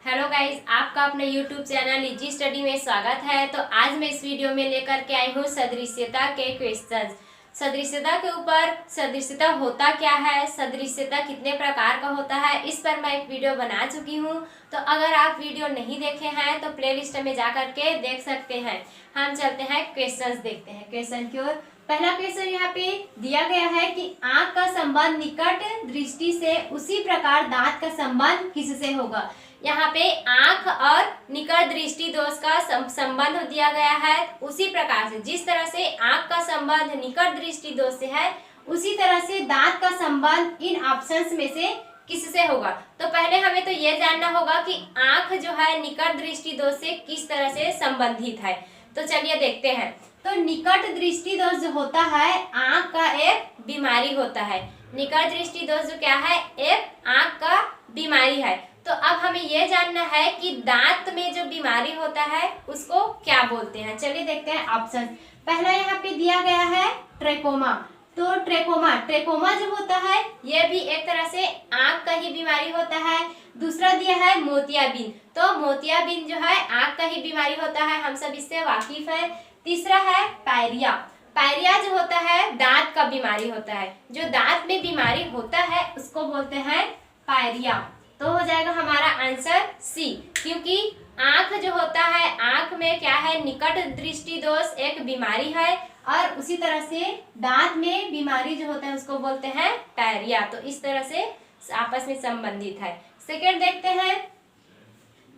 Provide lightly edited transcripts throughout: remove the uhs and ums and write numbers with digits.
Hello guys, आपका अपने YouTube channel easy study में स्वागत है। तो आज मैं इस वीडियो में लेकर के आई हूँ सदृश्यता के क्वेश्चंस। सदृश्यता के ऊपर सदृश्यता होता क्या है, सदृश्यता कितने प्रकार का होता है, इस पर मैं एक वीडियो बना चुकी हूँ। तो अगर आप वीडियो नहीं देखे हैं तो प्लेलिस्ट में जा करके देख सकते हैं। हम चलते हैं क्वेश्चंस देखते हैं क्वेश्चन की ओर। पहला क्वेश्चन यहाँ पे दिया गया है कि आंख का संबंध निकट दृष्टि से उसी प्रकार दांत का संबंध किससे होगा। यहाँ पे आंख और निकट दृष्टि दोष का संबंध दिया गया है। उसी प्रकार से जिस तरह से आंख का संबंध निकट दृष्टि दोष से है, उसी तरह से दांत का संबंध इन ऑप्शंस में से किससे होगा। तो पहले हमें तो ये जानना होगा कि आंख जो है निकट दृष्टि दोष से किस तरह से संबंधित है। तो चलिए देखते हैं। तो निकट दृष्टि दोष जो होता है, आंख का एक बीमारी होता है। निकट दृष्टि दोष जो क्या है, एक आंख का बीमारी है। तो अब हमें यह जानना है कि दांत में जो बीमारी होता है उसको क्या बोलते हैं। चलिए देखते हैं ऑप्शन। पहला यहाँ पे दिया गया है ट्रेकोमा। तो ट्रेकोमा जो होता है यह भी एक तरह से आंख का ही बीमारी होता है। दूसरा दिया है मोतियाबिंद। तो मोतियाबिंद जो है आंख का ही बीमारी होता है, हम सब इससे वाकिफ है। तीसरा है पायरिया। पायरिया जो होता है दांत का बीमारी होता है। जो दांत में बीमारी होता है उसको बोलते हैं पायरिया। तो हो जाएगा हमारा आंसर सी, क्योंकि आंख जो होता है, आंख में क्या है, निकट दृष्टि दोष एक बीमारी है और उसी तरह से दांत में बीमारी जो होता है उसको बोलते हैं पायरिया। तो इस तरह से आपस में संबंधित है। सेकेंड देखते हैं।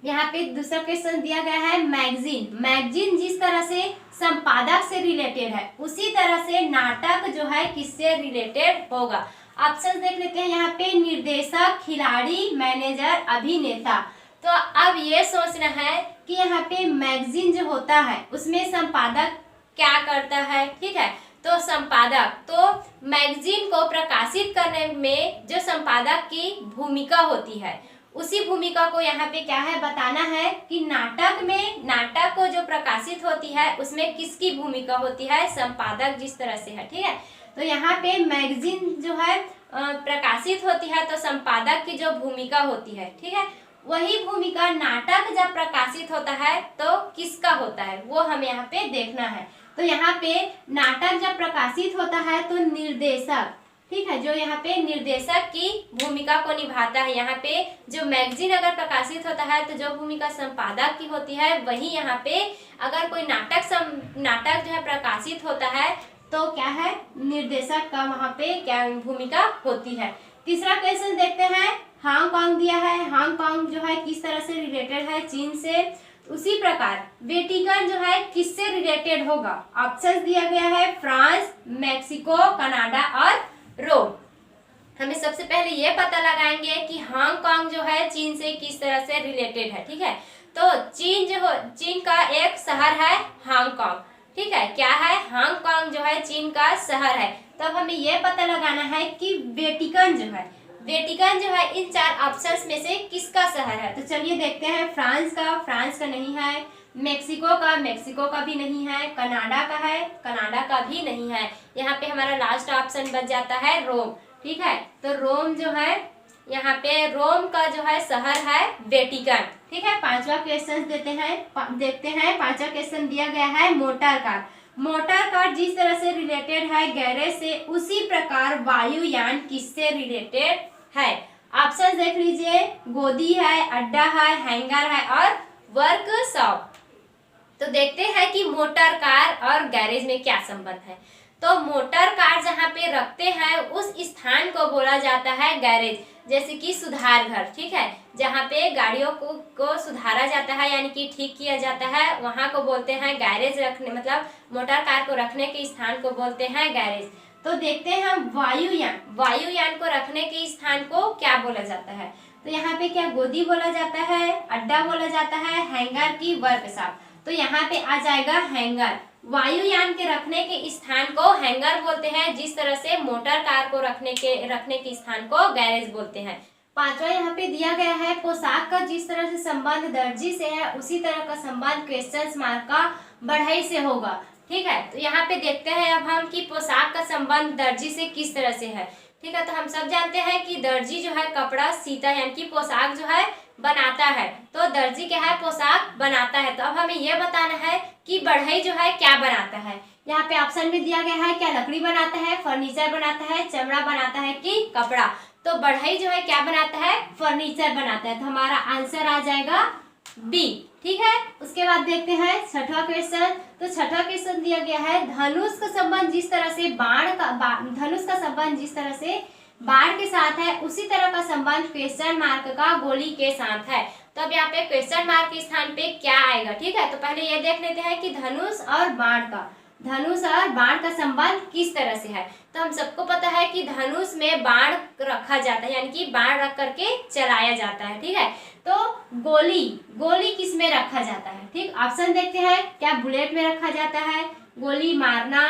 यहाँ पे दूसरा क्वेश्चन दिया गया है मैगजीन। मैगजीन जिस तरह से संपादक से रिलेटेड है, उसी तरह से नाटक जो है किससे रिलेटेड होगा। ऑप्शन देख लेते हैं। यहाँ पे निर्देशक, खिलाड़ी, मैनेजर, अभिनेता। तो अब ये सोचना है कि यहाँ पे मैगजीन जो होता है उसमें संपादक क्या करता है। ठीक है, तो संपादक, तो मैगजीन को प्रकाशित करने में जो संपादक की भूमिका होती है, उसी भूमिका को यहाँ पे क्या है बताना है कि नाटक में, नाटक को जो प्रकाशित होती है उसमें किसकी भूमिका होती है, संपादक जिस तरह से है। ठीक है, तो यहाँ पे मैगजीन जो है प्रकाशित होती है तो संपादक की जो भूमिका होती है, ठीक है, वही भूमिका नाटक जब प्रकाशित होता है तो किसका होता है वो हमें यहाँ पे देखना है। तो यहाँ पे नाटक जब प्रकाशित होता है तो निर्देशक, ठीक है, जो यहाँ पे निर्देशक की भूमिका को निभाता है। यहाँ पे जो मैगजीन अगर प्रकाशित होता है तो जो भूमिका संपादक की होती है वही यहाँ पे अगर कोई नाटक जो है प्रकाशित होता है तो क्या है, निर्देशक का वहाँ पे क्या भूमिका होती है। तीसरा क्वेश्चन देखते हैं। हांगकांग दिया है। हांगकांग जो है किस तरह से रिलेटेड है, चीन से। उसी प्रकार वेटिकन जो है किससे रिलेटेड होगा। ऑप्शन दिया गया है फ्रांस, मैक्सिको, कनाडा और रोम। हमें सबसे पहले ये पता लगाएंगे कि हांगकांग जो है चीन से किस तरह से रिलेटेड है। ठीक है, तो चीन का एक शहर है हांगकांग। ठीक है, क्या है, हांगकांग जो है चीन का शहर है। तो अब हमें यह पता लगाना है कि वेटिकन जो है इन चार ऑप्शंस में से किसका शहर है। तो चलिए देखते हैं। फ्रांस का नहीं है। मेक्सिको का भी नहीं है। कनाडा का भी नहीं है। यहाँ पे हमारा लास्ट ऑप्शन बच जाता है रोम। ठीक है, तो रोम जो है, यहाँ पे रोम का जो है शहर है वेटिकन। ठीक है, पांचवा क्वेश्चन देखते हैं। पांचवा क्वेश्चन दिया गया है मोटर कार जिस तरह से रिलेटेड है गैरेज से, उसी प्रकार वायुयान किससे रिलेटेड है। ऑप्शन देख लीजिए। गोदी है, अड्डा है, हैंगर है और वर्कशॉप। तो देखते हैं कि मोटर कार और गैरेज में क्या संबंध है। तो मोटर कार जहाँ पे रखते हैं उस स्थान को बोला जाता है गैरेज। जैसे कि सुधार घर, ठीक है, जहाँ पे गाड़ियों को सुधारा जाता है यानी कि ठीक किया जाता है, वहाँ को बोलते हैं गैरेज। रखने मतलब मोटर कार को रखने के स्थान को बोलते हैं गैरेज। तो देखते हैं हम वायुयान को रखने के स्थान को क्या बोला जाता है। तो यहाँ पे क्या गोदी बोला जाता है, अड्डा बोला जाता है, हैंगर की वर्कशॉप। तो यहाँ पे आ जाएगा हैंगर। वायुयान के रखने के स्थान को हैंगर बोलते हैं, जिस तरह से मोटर कार को रखने के स्थान को गैरेज बोलते हैं। पांचवा यहाँ पे दिया गया है पोशाक का जिस तरह से संबंध दर्जी से है, उसी तरह का संबंध क्वेश्चन मार्क का बढ़ई से होगा। ठीक है, तो यहाँ पे देखते हैं अब हम कि पोशाक का संबंध दर्जी से किस तरह से है। ठीक है, तो हम सब जानते हैं कि दर्जी जो है कपड़ा सीता यानी कि पोशाक जो है बनाता है। तो दर्जी क्या है, पोशाक बनाता है। तो अब हमें यह बताना है कि बढ़ई जो है क्या बनाता है। यहाँ पे ऑप्शन में दिया गया है, क्या लकड़ी बनाता है, फर्नीचर बनाता है, चमड़ा बनाता है कि कपड़ा। तो बढ़ई जो है क्या बनाता है, फर्नीचर बनाता है। तो हमारा आंसर आ जाएगा बी। ठीक है, उसके बाद देखते हैं छठवां क्वेश्चन। तो छठवां क्वेश्चन दिया गया है, धनुष का संबंध जिस तरह से धनुष का संबंध जिस तरह से बाण के साथ है, उसी तरह का संबंध क्वेश्चन मार्क का गोली के साथ है। तो अब यहाँ पे क्वेश्चन मार्क के स्थान पे क्या आएगा। ठीक है, तो पहले ये देख लेते हैं कि धनुष और बाण का संबंध किस तरह से है। तो हम सबको पता है कि धनुष में बाण रखा जाता है, यानी कि बाण रख करके चलाया जाता है। ठीक है, तो गोली किस में रखा जाता है। ठीक, ऑप्शन देखते हैं, क्या बुलेट में रखा जाता है, गोली मारना,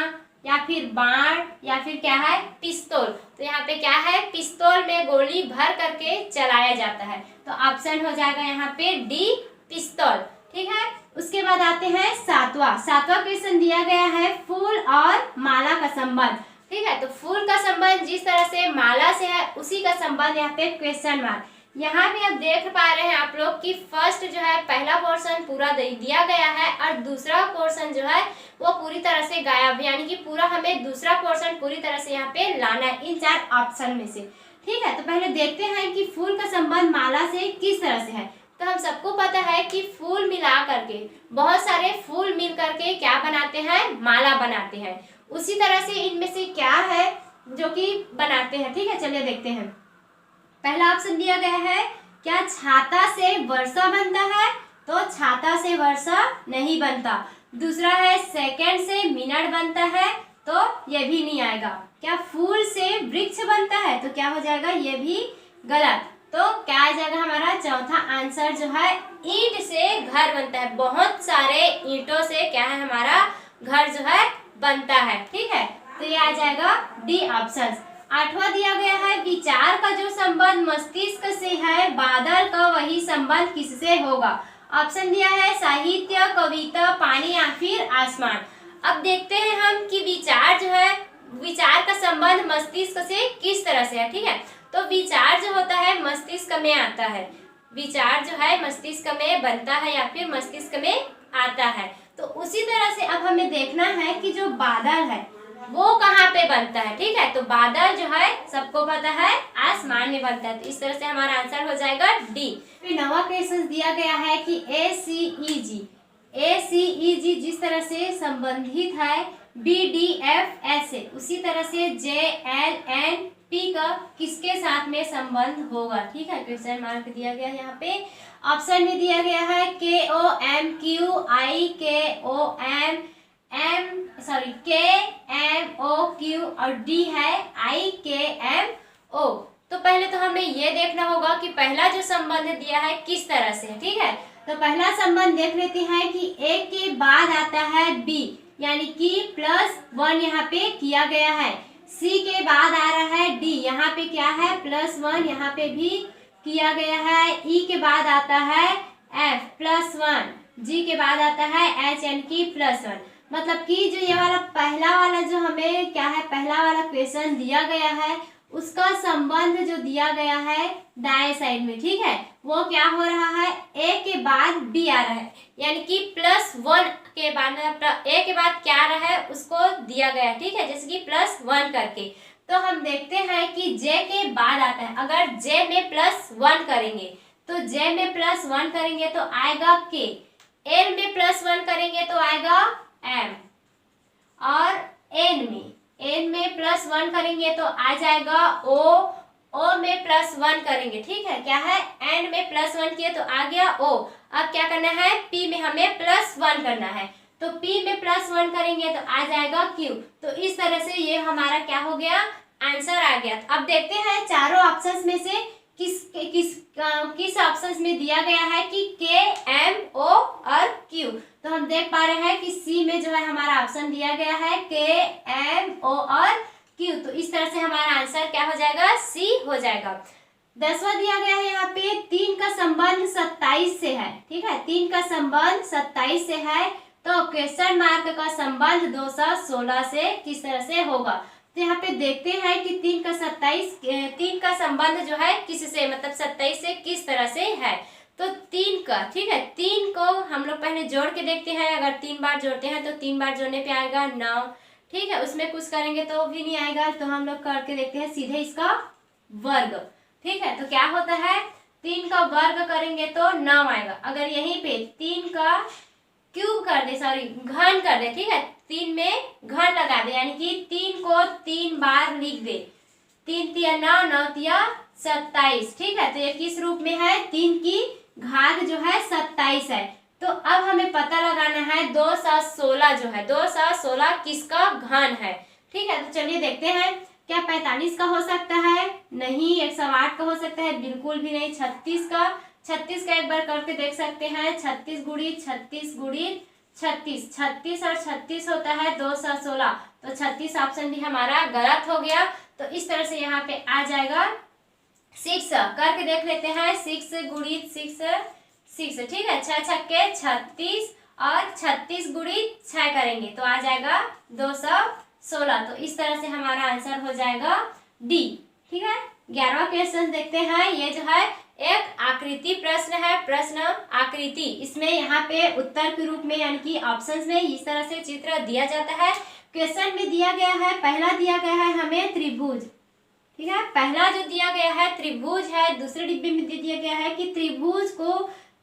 या फिर बाण, या फिर क्या है, पिस्तौल। तो यहाँ पे क्या है, पिस्तौल में गोली भर करके चलाया जाता है। तो ऑप्शन हो जाएगा यहाँ पे डी, पिस्तौल। ठीक है, उसके बाद आते हैं सातवां क्वेश्चन दिया गया है, फूल और माला का संबंध। ठीक है, तो फूल का संबंध जिस तरह से माला से है, उसी का संबंध यहाँ पे क्वेश्चन मार्क। यहाँ भी आप देख पा रहे हैं आप लोग कि फर्स्ट जो है पहला पोर्शन पूरा दिया गया है और दूसरा पोर्शन जो है वो पूरी तरह से गायब, यानी कि पूरा हमें दूसरा पोर्शन पूरी तरह से यहाँ पे लाना है इन 4 ऑप्शन में से। ठीक है, तो पहले देखते हैं कि फूल का संबंध माला से किस तरह से है। तो हम सबको पता है कि फूल मिला करके, बहुत सारे फूल मिल करके क्या बनाते हैं, माला बनाते हैं। उसी तरह से इनमें से क्या है जो कि बनाते हैं। ठीक है, चलिए देखते हैं। पहला ऑप्शन दिया गया है, क्या छाता से वर्षा बनता है। तो छाता से वर्षा नहीं बनता। दूसरा है, सेकंड से मिनट बनता है। तो ये भी नहीं आएगा। क्या फूल से वृक्ष बनता है। तो क्या हो जाएगा, ये भी गलत। तो क्या आ जाएगा हमारा चौथा आंसर जो है, ईंट से घर बनता है। बहुत सारे ईंटों से क्या है, हमारा घर जो है बनता है। ठीक है, तो ये आ जाएगा डी ऑप्शन। आठवां दिया गया है, विचार का जो संबंध मस्तिष्क से है, बादल का वही संबंध किससे होगा। ऑप्शन दिया है, साहित्य, कविता, पानी या फिर आसमान। अब देखते हैं हम कि विचार जो है, विचार का संबंध मस्तिष्क से किस तरह से है। ठीक है, तो विचार जो होता है मस्तिष्क में आता है। विचार जो है मस्तिष्क में बनता है या फिर मस्तिष्क में आता है। तो उसी तरह से अब हमें देखना है कि जो बादल है वो कहाँ पे बनता है। ठीक है, तो बादल जो है सबको पता है आसमान में बनता है। तो इस तरह से हमारा आंसर हो जाएगा डी। फिर नवा क्वेश्चन दिया गया है कि ACEG जिस तरह से संबंधित है BDFS से, उसी तरह से JLNP का किसके साथ में संबंध होगा। ठीक है, क्वेश्चन मार्क दिया गया है यहाँ पे। ऑप्शन में दिया गया है KOMQ और डी है IKMO। तो पहले तो हमें ये देखना होगा कि पहला जो संबंध दिया है किस तरह से है। ठीक है, तो पहला संबंध देख लेते हैं कि A के बाद आता है B, यानी कि +1 यहाँ पे किया गया है। C के बाद आ रहा है D, यहाँ पे क्या है +1, यहाँ पे भी किया गया है। E के बाद आता है F +1, G के बाद आता है H यानी कि +1। मतलब कि जो ये वाला पहला वाला जो हमें क्या है, पहला वाला क्वेश्चन दिया गया है, उसका संबंध जो दिया गया है दाएं साइड में। ठीक है, वो क्या हो रहा है, A के बाद B आ रहा है, यानी कि +1 के बाद A के बाद क्या आ रहा है उसको दिया गया है। ठीक है, जैसे कि +1 करके। तो हम देखते हैं कि J के बाद आता है। अगर J में +1 करेंगे तो J में +1 करेंगे तो आएगा K, L में +1 करेंगे तो आएगा M, और N में +1 करेंगे तो आ जाएगा O में +1 करेंगे। ठीक है, क्या है, N में +1 किए तो आ गया O। अब क्या करना है, P में हमें +1 करना है, तो P में +1 करेंगे तो आ जाएगा Q। तो इस तरह से ये हमारा क्या हो गया, आंसर आ गया। अब देखते हैं चारों ऑप्शंस में से किस ऑप्शंस में दिया गया है कि K, M, O और Q। तो हम देख पा रहे हैं कि C में जो है हमारा ऑप्शन दिया गया है K, M, O और Q। तो इस तरह से हमारा आंसर क्या हो जाएगा, C हो जाएगा। 10वां दिया गया है यहाँ पे, 3 का संबंध 27 से है। ठीक है, 3 का संबंध 27 से है, तो क्वेश्चन मार्क का संबंध 216 से किस तरह से होगा। तो यहाँ पे देखते हैं कि 3 का संबंध जो है किससे, मतलब 27 से किस तरह से है। का, ठीक है, 3 को हम लोग पहले जोड़ के देखते हैं। अगर 3 बार जोड़ते हैं तो 3 बार जोड़ने पे आएगा 9, ठीक है। उसमें कुछ करेंगे तो भी नहीं आएगा, तो हम लोग करके देखते हैं सीधे इसका वर्ग, ठीक है। तो क्या होता है, 3 का वर्ग करेंगे तो 9 आएगा। अगर यहीं पे 3 का क्यूब कर दे, सॉरी घन कर दे, ठीक है, 3 में घन लगा दे, यानी कि 3 को 3 बार लिख दे, 3 तिया 9, 9 तिया 27, ठीक है। तो ये किस रूप में है, 3 की घात जो है 27 है। तो अब हमें पता लगाना है 216 जो है, 216 किसका घन है, ठीक है। तो चलिए देखते हैं, क्या 45 का हो सकता है, नहीं। 108 का हो सकता है, बिल्कुल भी नहीं। 36 का, 36 का एक बार करके देख सकते हैं, 36 गुड़ी 36 गुड़ी 36, 36 और 36 होता है 216, तो 36 ऑप्शन भी हमारा गलत हो गया। तो इस तरह से यहाँ पे आ जाएगा 6, करके देख लेते हैं, 6 गुड़ी 6 6, ठीक है, 6 छक्के 36 और 36 गुड़ी 6 करेंगे तो आ जाएगा 216। तो इस तरह से हमारा आंसर हो जाएगा डी, ठीक है। 11वां क्वेश्चन देखते हैं। ये जो है एक आकृति प्रश्न है, प्रश्न आकृति। इसमें यहाँ पे उत्तर के रूप में यानी कि ऑप्शंस में इस तरह से चित्र दिया जाता है। क्वेश्चन में दिया गया है, पहला दिया गया है हमें त्रिभुज, ठीक है, पहला जो दिया गया है त्रिभुज है। दूसरे डिब्बे में दे दिया गया है कि त्रिभुज को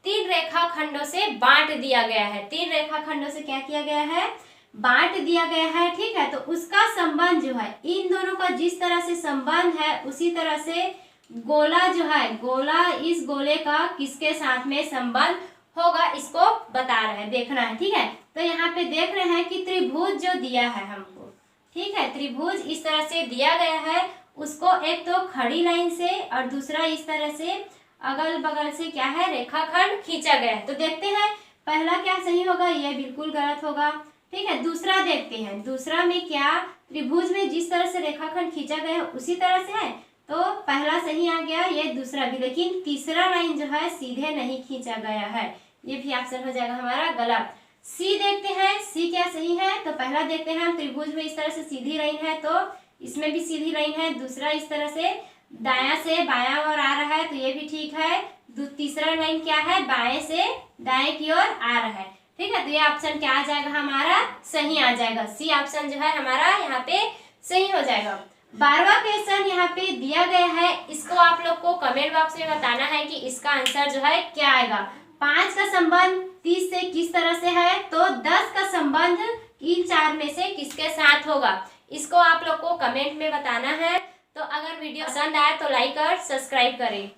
3 रेखाखंडों से बांट दिया गया है। 3 रेखाखंडों से क्या किया गया है, बांट दिया गया है, ठीक है। तो उसका संबंध जो है, इन दोनों का जिस तरह से संबंध है उसी तरह से गोला जो है, गोला, इस गोले का किसके साथ में संबंध होगा, इसको बता रहे हैं, देखना है, ठीक है। तो यहाँ पे देख रहे हैं कि त्रिभुज जो दिया है हमको, ठीक है, त्रिभुज इस तरह से दिया गया है, उसको एक तो खड़ी लाइन से और दूसरा इस तरह से अगल बगल से क्या है, रेखाखंड खींचा गया है। तो देखते हैं पहला क्या सही होगा, यह बिल्कुल गलत होगा, ठीक है। दूसरा देखते हैं, दूसरा में क्या, त्रिभुज में जिस तरह से रेखाखंड खींचा गया है उसी तरह से है, तो पहला सही आ गया, ये दूसरा भी। लेकिन तीसरा लाइन जो है सीधे नहीं खींचा गया है, ये भी ऑप्शन हो जाएगा हमारा गलत। सी देखते हैं, सी क्या सही है, तो पहला देखते हैं, त्रिभुज में इस तरह से सीधी लाइन है तो इसमें भी सीधी लाइन है। दूसरा इस तरह से दायां से बायां ओर आ रहा है तो ये भी ठीक है। तीसरा लाइन क्या है, बाएं से दाएं की ओर आ रहा है, ठीक है। तो ये ऑप्शन क्या आ जाएगा हमारा, सही आ जाएगा, सी ऑप्शन जो है हमारा यहाँ पे सही हो जाएगा। 12वां क्वेश्चन यहाँ पे दिया गया है, इसको आप लोग को कमेंट बॉक्स में बताना है कि इसका आंसर जो है क्या आएगा। 5 का संबंध 30 से किस तरह से है, तो 10 का संबंध इन 4 में से किसके साथ होगा, इसको आप लोग को कमेंट में बताना है। तो अगर वीडियो पसंद आए तो लाइक और सब्सक्राइब करें।